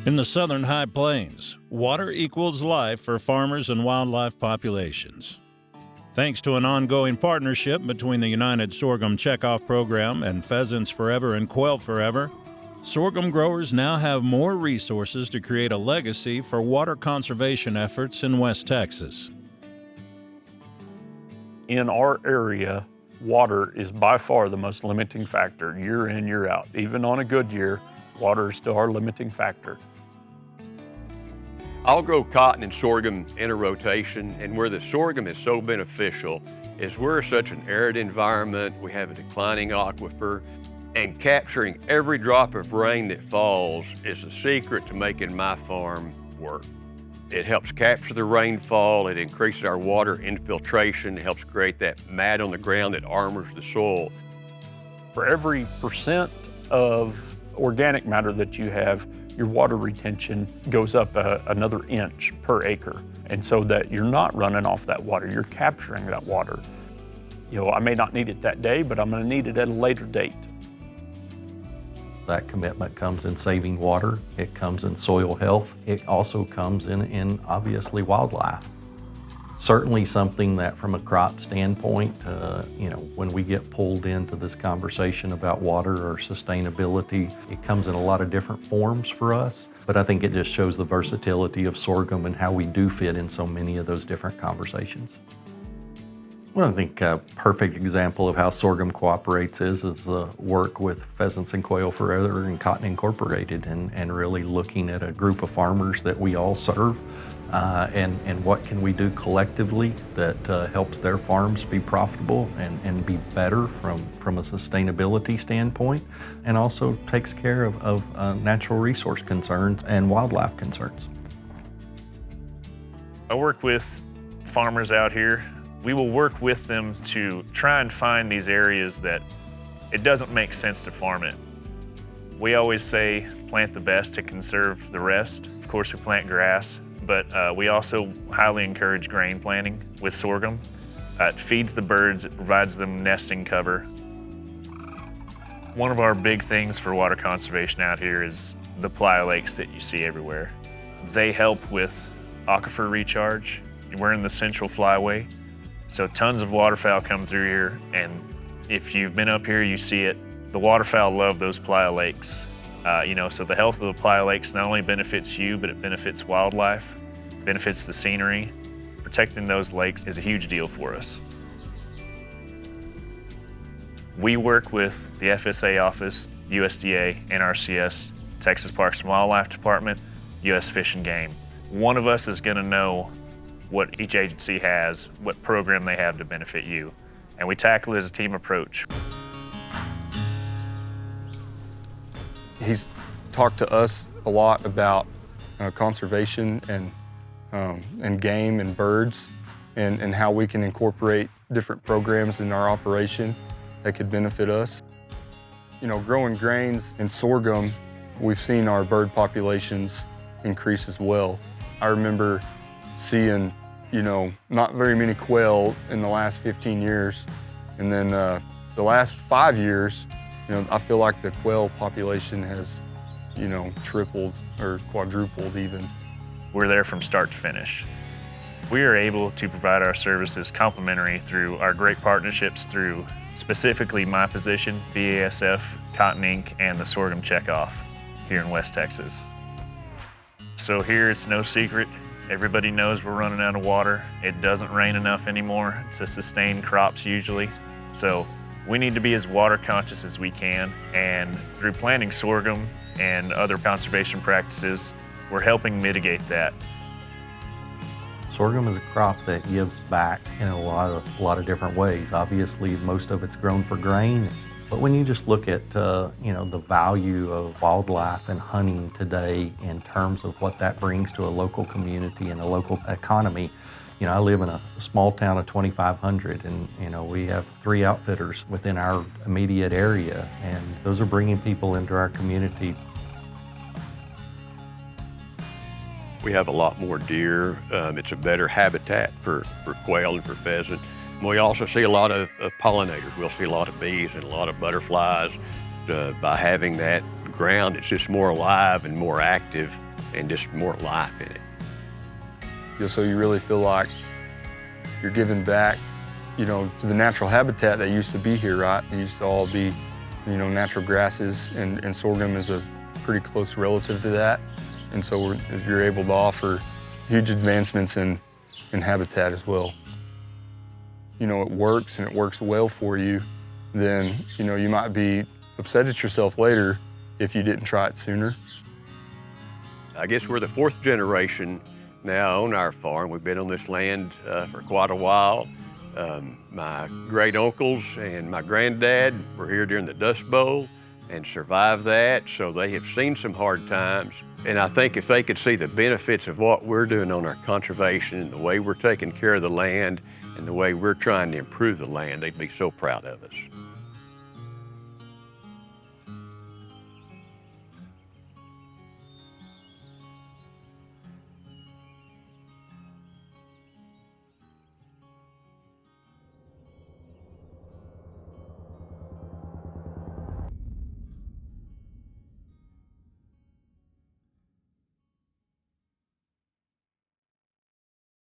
In the southern high plains, water equals life for farmers and wildlife populations. Thanks to an ongoing partnership between the United Sorghum Checkoff Program and Pheasants Forever and Quail Forever, sorghum growers now have more resources to create a legacy for water conservation efforts in West Texas. In our area, water is by far the most limiting factor year in, year out. Even on a good year, water is still our limiting factor. I'll grow cotton and sorghum in a rotation, and where the sorghum is so beneficial is we're such an arid environment, we have a declining aquifer, and capturing every drop of rain that falls is the secret to making my farm work. It helps capture the rainfall, it increases our water infiltration, it helps create that mat on the ground that armors the soil. For every % of organic matter that you have, your water retention goes up another inch per acre. And so that you're not running off that water, you're capturing that water. You know, I may not need it that day, but I'm gonna need it at a later date. That commitment comes in saving water, it comes in soil health, it also comes in obviously wildlife. Certainly something that from a crop standpoint, when we get pulled into this conversation about water or sustainability, it comes in a lot of different forms for us, but I think it just shows the versatility of sorghum and how we do fit in so many of those different conversations. Well, I think a perfect example of how sorghum cooperates is work with Pheasants and Quail Forever and Cotton Incorporated and really looking at a group of farmers that we all serve and what can we do collectively that helps their farms be profitable and be better from a sustainability standpoint and also takes care of natural resource concerns and wildlife concerns. I work with farmers out here. We will work with them to try and find these areas that it doesn't make sense to farm it. We always say plant the best to conserve the rest. Of course, we plant grass, but we also highly encourage grain planting with sorghum. It feeds the birds, it provides them nesting cover. One of our big things for water conservation out here is the playa lakes that you see everywhere. They help with aquifer recharge. We're in the central flyway. So tons of waterfowl come through here, and if you've been up here, you see it. The waterfowl love those playa lakes. So the health of the playa lakes not only benefits you, but it benefits wildlife, benefits the scenery. Protecting those lakes is a huge deal for us. We work with the FSA office, USDA, NRCS, Texas Parks and Wildlife Department, US Fish and Game. One of us is gonna know what each agency has, what program they have to benefit you. And we tackle it as a team approach. He's talked to us a lot about conservation and game and birds and how we can incorporate different programs in our operation that could benefit us. You know, growing grains and sorghum, we've seen our bird populations increase as well. I remember seeing not very many quail in the last 15 years. And then the last 5 years, I feel like the quail population has, tripled or quadrupled even. We're there from start to finish. We are able to provide our services complimentary through our great partnerships through specifically my position, BASF, Cotton Inc., and the Sorghum Checkoff here in West Texas. So here it's no secret. Everybody knows we're running out of water. It doesn't rain enough anymore to sustain crops usually. So we need to be as water conscious as we can. And through planting sorghum and other conservation practices, we're helping mitigate that. Sorghum is a crop that gives back in a lot of different ways. Obviously, most of it's grown for grain. But when you just look at the value of wildlife and hunting today in terms of what that brings to a local community and a local economy, I live in a small town of 2,500 and we have 3 outfitters within our immediate area, and those are bringing people into our community. We have a lot more deer. It's a better habitat for quail and for pheasant. We also see a lot of pollinators. We'll see a lot of bees and a lot of butterflies. By having that ground, it's just more alive and more active. and just more life in it. So you really feel like you're giving back, to the natural habitat that used to be here, right? It used to all be, natural grasses, and sorghum is a pretty close relative to that. And so you're able to offer huge advancements in habitat as well. It works and it works well for you, then, you might be upset at yourself later if you didn't try it sooner. I guess we're the fourth generation now on our farm. We've been on this land for quite a while. My great uncles and my granddad were here during the Dust Bowl and survived that, so they have seen some hard times. And I think if they could see the benefits of what we're doing on our conservation and the way we're taking care of the land and the way we're trying to improve the land, they'd be so proud of us.